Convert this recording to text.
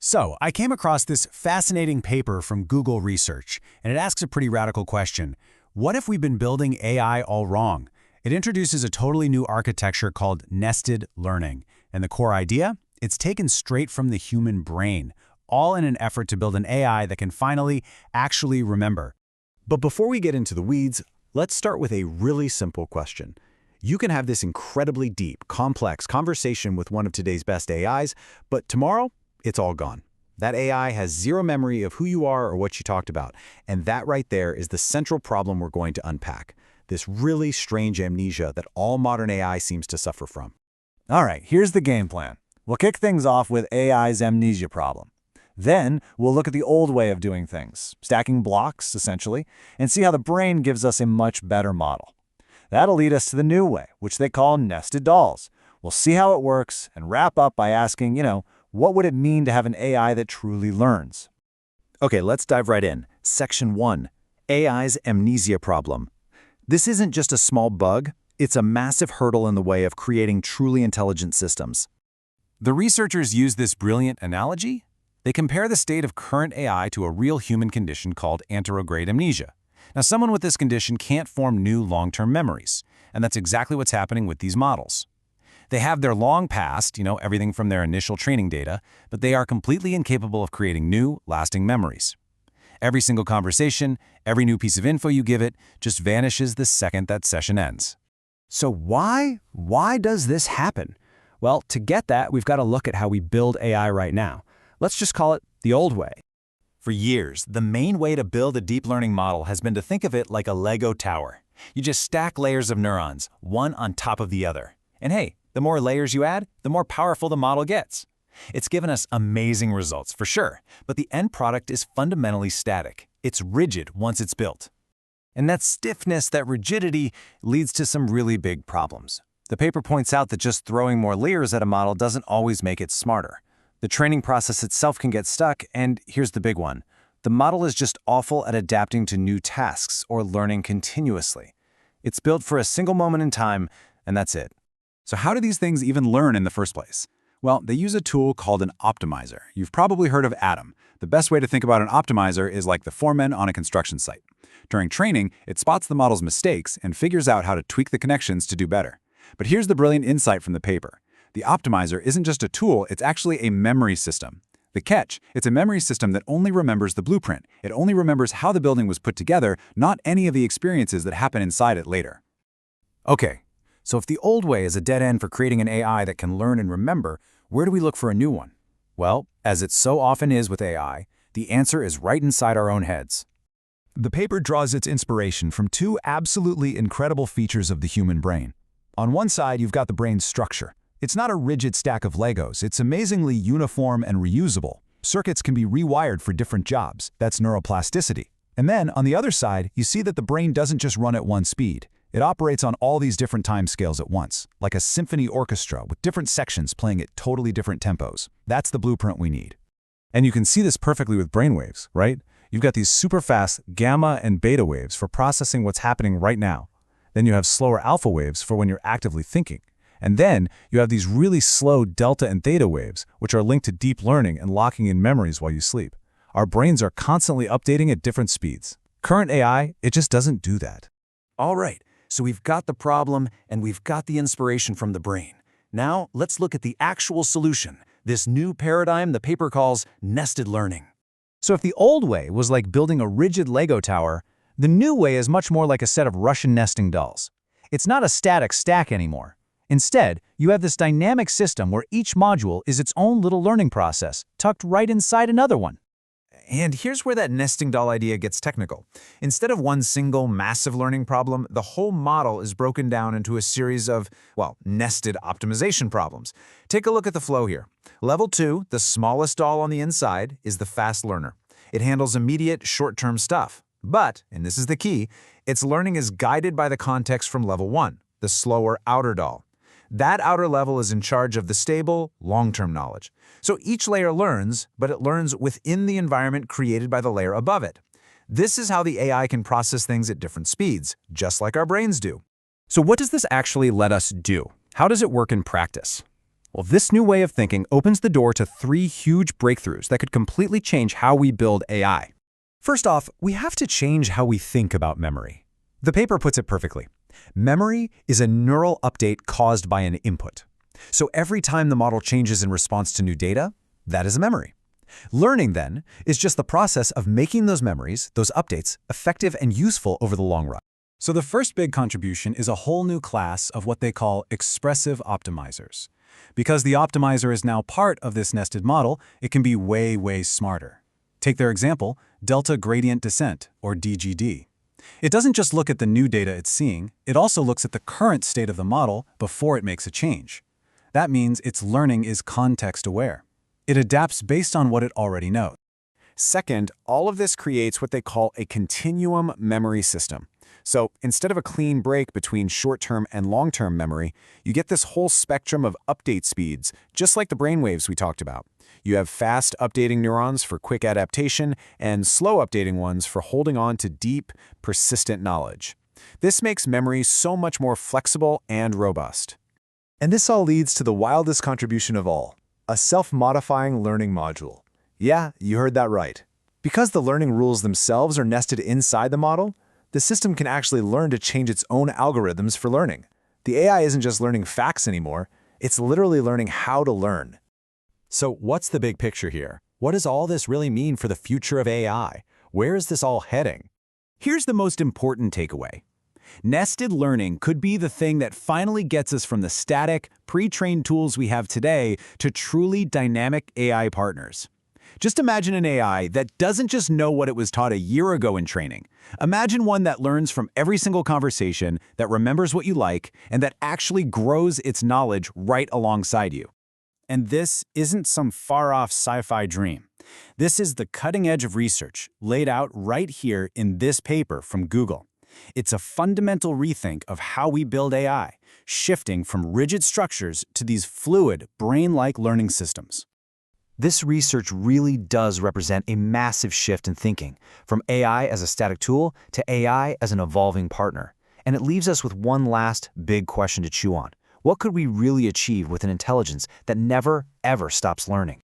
So, I came across this fascinating paper from Google Research, and it asks a pretty radical question. What if we've been building AI all wrong? It introduces a totally new architecture called nested learning. And the core idea? It's taken straight from the human brain, all in an effort to build an AI that can finally actually remember. But before we get into the weeds, let's start with a really simple question. You can have this incredibly deep, complex conversation with one of today's best AIs, but tomorrow, it's all gone. That AI has zero memory of who you are or what you talked about, and that right there is the central problem we're going to unpack. This really strange amnesia that all modern AI seems to suffer from. All right, here's the game plan. We'll kick things off with AI's amnesia problem. Then, we'll look at the old way of doing things, stacking blocks, essentially, and see how the brain gives us a much better model. That'll lead us to the new way, which they call nested dolls. We'll see how it works and wrap up by asking, what would it mean to have an AI that truly learns? Okay, let's dive right in. Section 1, AI's amnesia problem. This isn't just a small bug, it's a massive hurdle in the way of creating truly intelligent systems. The researchers use this brilliant analogy. They compare the state of current AI to a real human condition called Anterograde Amnesia. Now, someone with this condition can't form new long-term memories, and that's exactly what's happening with these models. They have their long past, everything from their initial training data, but they are completely incapable of creating new, lasting memories. Every single conversation, every new piece of info you give it, just vanishes the second that session ends. So why does this happen? Well, to get that, we've got to look at how we build AI right now. Let's just call it the old way. For years, the main way to build a deep learning model has been to think of it like a Lego tower. You just stack layers of neurons, one on top of the other. And hey, the more layers you add, the more powerful the model gets. It's given us amazing results, for sure, but the end product is fundamentally static. It's rigid once it's built. And that stiffness, that rigidity, leads to some really big problems. The paper points out that just throwing more layers at a model doesn't always make it smarter. The training process itself can get stuck, and here's the big one. The model is just awful at adapting to new tasks or learning continuously. It's built for a single moment in time, and that's it. So how do these things even learn in the first place? Well, they use a tool called an optimizer. You've probably heard of Adam. The best way to think about an optimizer is like the foreman on a construction site. During training, it spots the model's mistakes and figures out how to tweak the connections to do better. But here's the brilliant insight from the paper. The optimizer isn't just a tool, it's actually a memory system. The catch, it's a memory system that only remembers the blueprint. It only remembers how the building was put together, not any of the experiences that happen inside it later. Okay, so if the old way is a dead end for creating an AI that can learn and remember, where do we look for a new one? Well, as it so often is with AI, the answer is right inside our own heads. The paper draws its inspiration from two absolutely incredible features of the human brain. On one side, you've got the brain's structure. It's not a rigid stack of Legos. It's amazingly uniform and reusable. Circuits can be rewired for different jobs. That's neuroplasticity. And then, on the other side, you see that the brain doesn't just run at one speed. It operates on all these different timescales at once, like a symphony orchestra with different sections playing at totally different tempos. That's the blueprint we need. And you can see this perfectly with brainwaves, right? You've got these super fast gamma and beta waves for processing what's happening right now. Then you have slower alpha waves for when you're actively thinking. And then you have these really slow delta and theta waves, which are linked to deep learning and locking in memories while you sleep. Our brains are constantly updating at different speeds. Current AI, it just doesn't do that. All right, so we've got the problem and we've got the inspiration from the brain. Now let's look at the actual solution, this new paradigm the paper calls nested learning. So if the old way was like building a rigid Lego tower, the new way is much more like a set of Russian nesting dolls. It's not a static stack anymore. Instead, you have this dynamic system where each module is its own little learning process, tucked right inside another one. And here's where that nesting doll idea gets technical. Instead of one single massive learning problem, the whole model is broken down into a series of, nested optimization problems. Take a look at the flow here. Level 2, the smallest doll on the inside, is the fast learner. It handles immediate, short-term stuff. But, and this is the key, its learning is guided by the context from level 1, the slower outer doll. That outer level is in charge of the stable, long-term knowledge. So each layer learns, but it learns within the environment created by the layer above it. This is how the AI can process things at different speeds, just like our brains do. So what does this actually let us do? How does it work in practice? Well, this new way of thinking opens the door to 3 huge breakthroughs that could completely change how we build AI. First off, we have to change how we think about memory. The paper puts it perfectly. Memory is a neural update caused by an input. So every time the model changes in response to new data, that is a memory. Learning, then, is just the process of making those memories, those updates, effective and useful over the long run. So the first big contribution is a whole new class of what they call expressive optimizers. Because the optimizer is now part of this nested model, it can be way smarter. Take their example, delta gradient descent, or DGD. It doesn't just look at the new data it's seeing, it also looks at the current state of the model before it makes a change. That means its learning is context-aware. It adapts based on what it already knows. Second, all of this creates what they call a continuum memory system. So instead of a clean break between short-term and long-term memory, you get this whole spectrum of update speeds, just like the brainwaves we talked about. You have fast updating neurons for quick adaptation and slow updating ones for holding on to deep, persistent knowledge. This makes memory so much more flexible and robust. And this all leads to the wildest contribution of all, a self-modifying learning module. Yeah, you heard that right. Because the learning rules themselves are nested inside the model, the system can actually learn to change its own algorithms for learning. The AI isn't just learning facts anymore, it's literally learning how to learn. So what's the big picture here? What does all this really mean for the future of AI? Where is this all heading? Here's the most important takeaway. Nested learning could be the thing that finally gets us from the static, pre-trained tools we have today to truly dynamic AI partners. Just imagine an AI that doesn't just know what it was taught a year ago in training. Imagine one that learns from every single conversation, that remembers what you like, and that actually grows its knowledge right alongside you. And this isn't some far-off sci-fi dream. This is the cutting edge of research laid out right here in this paper from Google. It's a fundamental rethink of how we build AI, shifting from rigid structures to these fluid, brain-like learning systems. This research really does represent a massive shift in thinking, from AI as a static tool to AI as an evolving partner. And it leaves us with one last big question to chew on. What could we really achieve with an intelligence that never, ever stops learning?